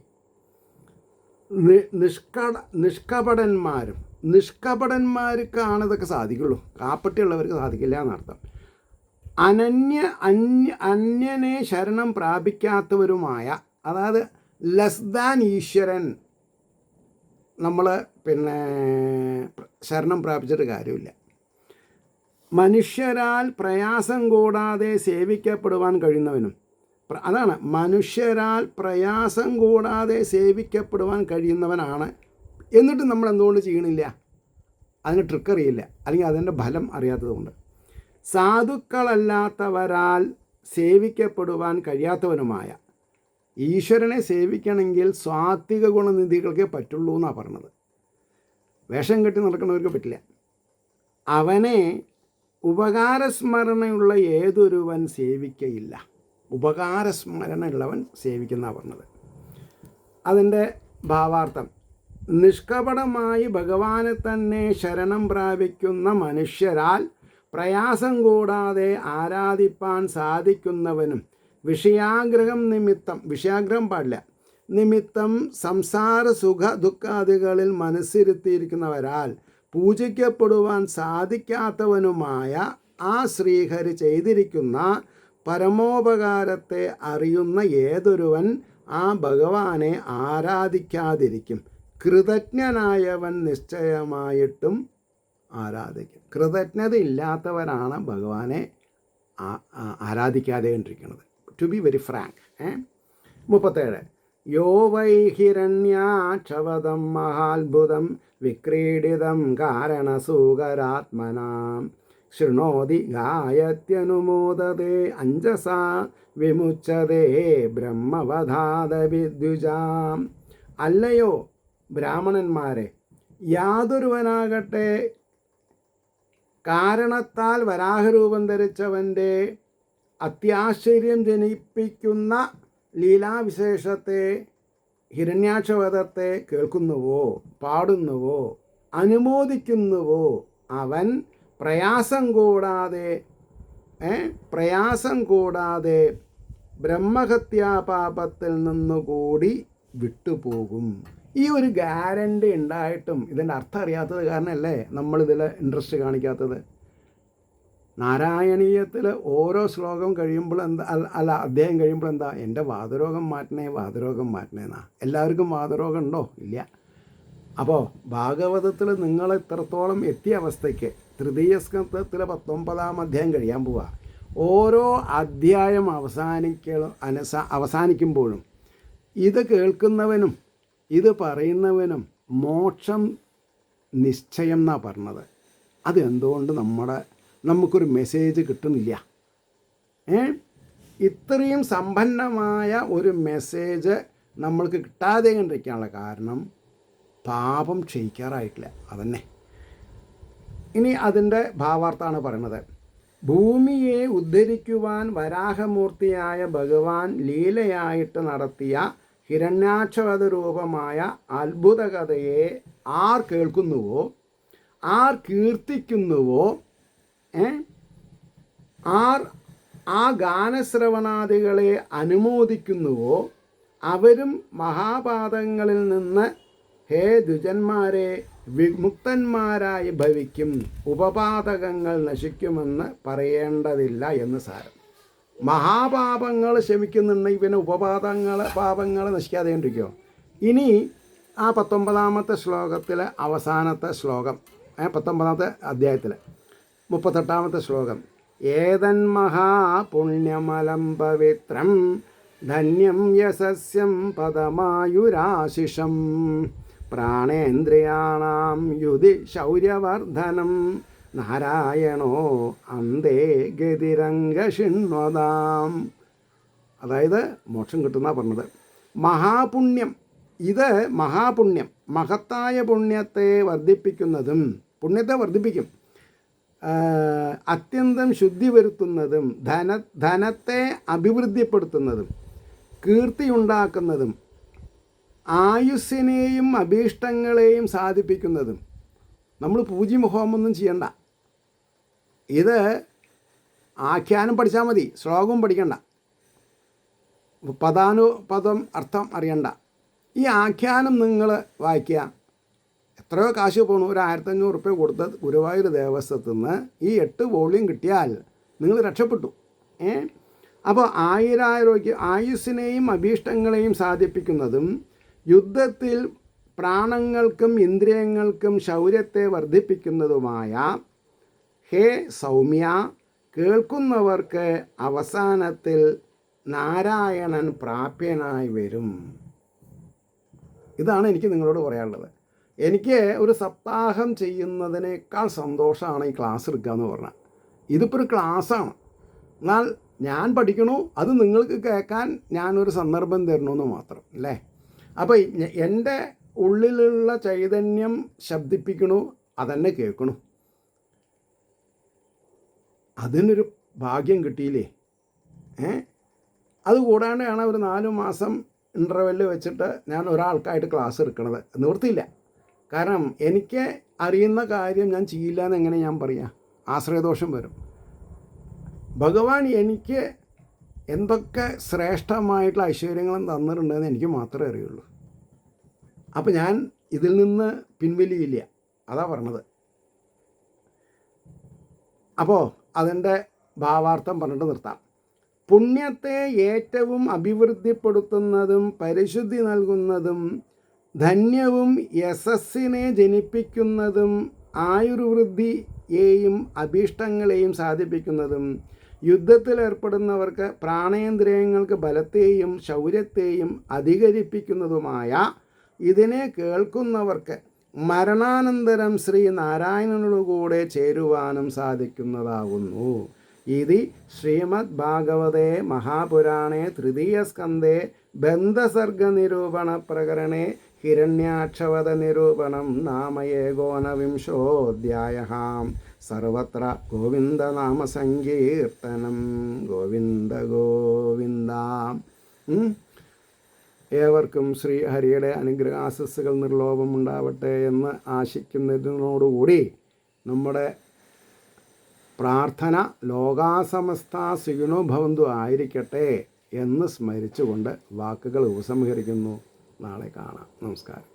Speaker 1: നിഷ്കപടന്മാർക്കാണ് ഇതൊക്കെ സാധിക്കുള്ളൂ, കാപ്പട്ടിയുള്ളവർക്ക് സാധിക്കില്ല എന്നർത്ഥം. അന്യനെ ശരണം പ്രാപിക്കാത്തവരുമായ, അതായത് ലെസ് ദാൻ ഈശ്വരൻ നമ്മൾ ശരണം പ്രാപിച്ചിട്ട് കാര്യമില്ല. മനുഷ്യരാൽ പ്രയാസം കൂടാതെ സേവിക്കപ്പെടുവാൻ കഴിയുന്നവനും, അതാണ് മനുഷ്യരാൽ പ്രയാസം കൂടാതെ സേവിക്കപ്പെടുവാൻ കഴിയുന്നവനാണ്. എന്നിട്ട് നമ്മൾ എന്തുകൊണ്ട് ചെയ്യണില്ല? അതിന് ട്രിക്ക് അറിയില്ല, അല്ലെങ്കിൽ അതിൻ്റെ ഫലം അറിയാത്തതുകൊണ്ട്. സാധുക്കളല്ലാത്തവരാൽ സേവിക്കപ്പെടുവാൻ കഴിയാത്തവനുമായ ഈശ്വരനെ സേവിക്കണമെങ്കിൽ സ്വാത്വിക ഗുണനിധികൾക്കേ പറ്റുള്ളൂ എന്നാണ് പറഞ്ഞത്. വേഷം കെട്ടി നടക്കുന്നവർക്ക് പറ്റില്ല. അവനെ ഉപകാരസ്മരണയുള്ള ഏതൊരുവൻ സേവിക്കയില്ല. ഉപകാരസ്മരണ ഉള്ളവൻ സേവിക്കുന്ന പറഞ്ഞത്. അതിൻ്റെ ഭാവാർത്ഥം നിഷ്കപടമായി ഭഗവാനെ തന്നെ ശരണം പ്രാപിക്കുന്ന മനുഷ്യരാൽ പ്രയാസം കൂടാതെ ആരാധിപ്പാൻ സാധിക്കുന്നവനും വിഷയാഗ്രഹം പാടില്ല, നിമിത്തം സംസാര സുഖ ദുഃഖാദികളിൽ മനസ്സിരുത്തിയിരിക്കുന്നവരാൽ പൂജിക്കപ്പെടുവാൻ സാധിക്കാത്തവനുമായ ആ ശ്രീഹരി ചെയ്തിരിക്കുന്ന പരമോപകാരത്തെ അറിയുന്ന ഏതൊരുവൻ ആ ഭഗവാനെ ആരാധിക്കാതിരിക്കും? കൃതജ്ഞനായവൻ നിശ്ചയമായിട്ടും ആരാധിക്കും. കൃതജ്ഞത ഇല്ലാത്തവരാണ് ഭഗവാനെ ആരാധിക്കാതെ കണ്ടിരിക്കുന്നത്. To be very Frank. 37 യോ വൈ ഹിരണ്യാക്ഷവദം മഹാത്ഭുതം വിക്രീഡിതം കാരണസൂകരാത്മനാം ശൃണോതി ഗായത്യനുമോദതേ അഞ്ജസാ വിമുച്ചതേ ബ്രഹ്മവധാത വിദ്യുജാം. അല്ലയോ ബ്രാഹ്മണന്മാരെ, യാതൊരുവനാകട്ടെ കാരണത്താൽ വരാഹരൂപം ധരിച്ചവൻ്റെ അത്യാശ്ചര്യം ജനിപ്പിക്കുന്ന ലീലാവിശേഷത്തെ, ഹിരണ്യാക്ഷവധത്തെ കേൾക്കുന്നുവോ, പാടുന്നുവോ, അനുമോദിക്കുന്നുവോ, അവൻ പ്രയാസം കൂടാതെ ബ്രഹ്മഹത്യാപാപത്തിൽ നിന്നുകൂടി വിട്ടുപോകും. ഈ ഒരു ഗ്യാരണ്ടി ഉണ്ടായിട്ടും ഇതിൻ്റെ അർത്ഥം അറിയാത്തത് കാരണമല്ലേ നമ്മളിതിൽ ഇൻട്രസ്റ്റ് കാണിക്കാത്തത്? നാരായണീയത്തിൽ ഓരോ ശ്ലോകം കഴിയുമ്പോൾ എന്താ, അധ്യായം കഴിയുമ്പോൾ എന്താ, എൻ്റെ വാതരോഗം മാറ്റണേ എന്നാ. എല്ലാവർക്കും വാതരോഗം ഉണ്ടോ? ഇല്ല. അപ്പോൾ ഭാഗവതത്തിൽ നിങ്ങൾ ഇത്രത്തോളം എത്തിയ അവസ്ഥയ്ക്ക് തൃതീയ സ്കന്ധത്തിലെ 19-ാം അധ്യായം കഴിയാൻ പോവുക. ഓരോ അധ്യായം അവസാനിക്കുമ്പോഴും ഇത് കേൾക്കുന്നവനും ഇത് പറയുന്നവനും മോക്ഷം നിശ്ചയം എന്നാണ് പറഞ്ഞത്. അത് എന്തുകൊണ്ട് നമുക്കൊരു മെസ്സേജ് കിട്ടുന്നില്ല? ഇത്രയും സമ്പന്നമായ ഒരു മെസ്സേജ് നമ്മൾക്ക് കിട്ടാതെ കണ്ടിരിക്കാനുള്ള കാരണം പാപം ക്ഷയിക്കാറായിട്ടില്ല. അതന്നെ. ഇനി അതിൻ്റെ ഭാവാർത്ഥാണ് പറയുന്നത്. ഭൂമിയെ ഉദ്ധരിക്കുവാൻ വരാഹമൂർത്തിയായ ഭഗവാൻ ലീലയായിട്ട് നടത്തിയ ഹിരണ്യാക്ഷവധ രൂപമായ അത്ഭുത കഥയെ ആർ കേൾക്കുന്നുവോ, ആർ കീർത്തിക്കുന്നുവോ, ആർ ആ ഗാനശ്രവണാദികളെ അനുമോദിക്കുന്നുവോ, അവരും മഹാപാതങ്ങളിൽ നിന്ന് ഹേ ദ്വിജന്മാരെ വിമുക്തന്മാരായി ഭവിക്കും, ഉപപാതകങ്ങൾ നശിക്കുമെന്ന് പറയേണ്ടതില്ല എന്ന് സാരം. മഹാപാപങ്ങൾ ശമിക്കുന്നുണ്ടെങ്കിൽ പിന്നെ പാപങ്ങൾ നശിക്കാതെ കൊണ്ടിരിക്കുമോ? ഇനി ആ 19-ാമത്തെ ശ്ലോകത്തിലെ അവസാനത്തെ ശ്ലോകം, 19-ാമത്തെ അധ്യായത്തിൽ 38-ാമത്തെ ശ്ലോകം. ഏതന്മഹാപുണ്യമലം പവിത്രം ധന്യം യശസ്യം പദമായുരാശിഷം പ്രാണേന്ദ്രിയാണാം യുധി ശൗര്യവർദ്ധനം നാരായണോ അന്തേ ഗതിരംഗഷിണ്വതാം. അതായത് മോക്ഷം കിട്ടുന്ന പറഞ്ഞത്. മഹാപുണ്യം, ഇത് മഹാപുണ്യം, മഹത്തായ പുണ്യത്തെ വർദ്ധിപ്പിക്കുന്നതും, പുണ്യത്തെ വർദ്ധിപ്പിക്കും, അത്യന്തം ശുദ്ധി വരുത്തുന്നതും, ധനത്തെ അഭിവൃദ്ധിപ്പെടുത്തുന്നതും, കീർത്തിയുണ്ടാക്കുന്നതും, ആയുസ്സിനെയും അഭീഷ്ടങ്ങളെയും സാധിപ്പിക്കുന്നതും. നമ്മൾ പൂജ്യം ഹോമൊന്നും ചെയ്യണ്ട. ഇത് ആഖ്യാനം പഠിച്ചാൽ മതി, ശ്ലോകവും പഠിക്കണ്ട, പദാനുപദം അർത്ഥം അറിയണ്ട. ഈ ആഖ്യാനം നിങ്ങൾ വായിക്കുക. എത്രയോ കാശ് പോകണു, ഒരു 1500 റുപ്യ കൊടുത്ത് ഗുരുവായൂർ ദേവസ്വത്തിൽ നിന്ന് ഈ 8 വോള്യം കിട്ടിയാൽ നിങ്ങൾ രക്ഷപ്പെട്ടു. അപ്പോൾ 1000 രൂപയ്ക്ക് ആയുസ്സിനെയും അഭീഷ്ടങ്ങളെയും സാധിപ്പിക്കുന്നതും യുദ്ധത്തിൽ പ്രാണങ്ങൾക്കും ഇന്ദ്രിയങ്ങൾക്കും ശൗര്യത്തെ വർദ്ധിപ്പിക്കുന്നതുമായ ഹേ സൗമ്യ, കേൾക്കുന്നവർക്ക് അവസാനത്തിൽ നാരായണൻ പ്രാപ്യനായി വരും. ഇതാണ് എനിക്ക് നിങ്ങളോട് പറയാനുള്ളത്. എനിക്ക് ഒരു സപ്താഹം ചെയ്യുന്നതിനേക്കാൾ സന്തോഷമാണ് ഈ ക്ലാസ് എടുക്കുക എന്ന് പറഞ്ഞാൽ. ഇതിപ്പോൾ ഒരു ക്ലാസ്സാണ്, എന്നാൽ ഞാൻ പഠിക്കണു, അത് നിങ്ങൾക്ക് കേൾക്കാൻ ഞാനൊരു സന്ദർഭം തരണമെന്ന് മാത്രം അല്ലേ. അപ്പോൾ എൻ്റെ ഉള്ളിലുള്ള ചൈതന്യം ശബ്ദിപ്പിക്കണു, അതെന്നെ കേൾക്കണു. അതിനൊരു ഭാഗ്യം കിട്ടിയില്ലേ. അതുകൂടാണ്ടാണ് ഒരു 4 മാസം ഇൻ്റർവെല്ല് വെച്ചിട്ട് ഞാൻ ഒരാൾക്കായിട്ട് ക്ലാസ് എടുക്കണത് നിവൃത്തിയില്ല. കാരണം എനിക്ക് അറിയുന്ന കാര്യം ഞാൻ ചെയ്യില്ല എന്ന് എങ്ങനെ ഞാൻ പറയാം? ആശ്രയദോഷം വരും. ഭഗവാൻ എനിക്ക് എന്തൊക്കെ ശ്രേഷ്ഠമായിട്ടുള്ള ഐശ്വര്യങ്ങളും തന്നിട്ടുണ്ടെന്ന് എനിക്ക് മാത്രമേ അറിയുള്ളൂ. അപ്പോൾ ഞാൻ ഇതിൽ നിന്ന് പിൻവലിയില്ല, അതാ പറഞ്ഞത്. അപ്പോൾ അതിൻ്റെ ഭാവാർത്ഥം പറഞ്ഞിട്ട് നിർത്താം. പുണ്യത്തെ ഏറ്റവും അഭിവൃദ്ധിപ്പെടുത്തുന്നതും പരിശുദ്ധി നൽകുന്നതും ധന്യവും യശസ്സിനെ ജനിപ്പിക്കുന്നതും ആയുർവൃദ്ധിയെയും അഭീഷ്ടങ്ങളെയും സാധിപ്പിക്കുന്നതും യുദ്ധത്തിലേർപ്പെടുന്നവർക്ക് പ്രാണേന്ദ്രിയങ്ങൾക്ക് ബലത്തെയും ശൗര്യത്തെയും അധികരിപ്പിക്കുന്നതുമായ ഇതിനെ കേൾക്കുന്നവർക്ക് മരണാനന്തരം ശ്രീനാരായണനോടുകൂടെ ചേരുവാനും സാധിക്കുന്നതാകുന്നു. ഇത് ശ്രീമദ് ഭാഗവതേ മഹാപുരാണേ തൃതീയസ്കന്ധേ ബന്ധസർഗനിരൂപണ പ്രകരണേ ഹിരണ്യാക്ഷവത നിരൂപണം നാമയേകോനവിംശോऽധ്യായഃ. സർവത്ര ഗോവിന്ദനാമസങ്കീർത്തനം. ഗോവിന്ദ ഗോവിന്ദ. ഏവർക്കും ശ്രീ ഹരിയുടെ അനുഗ്രഹാശസ്സുകൾ നിർലോഭം ഉണ്ടാവട്ടെ എന്ന് ആശിക്കുന്നതിനോടുകൂടി നമ്മുടെ പ്രാർത്ഥന ലോകാസമസ്ത സുഖിനോ ഭവന്തു ആയിരിക്കട്ടെ എന്ന് സ്മരിച്ചുകൊണ്ട് വാക്കുകൾ ഉപസംഹരിക്കുന്നു. നാളെ കാണാം. നമസ്കാരം.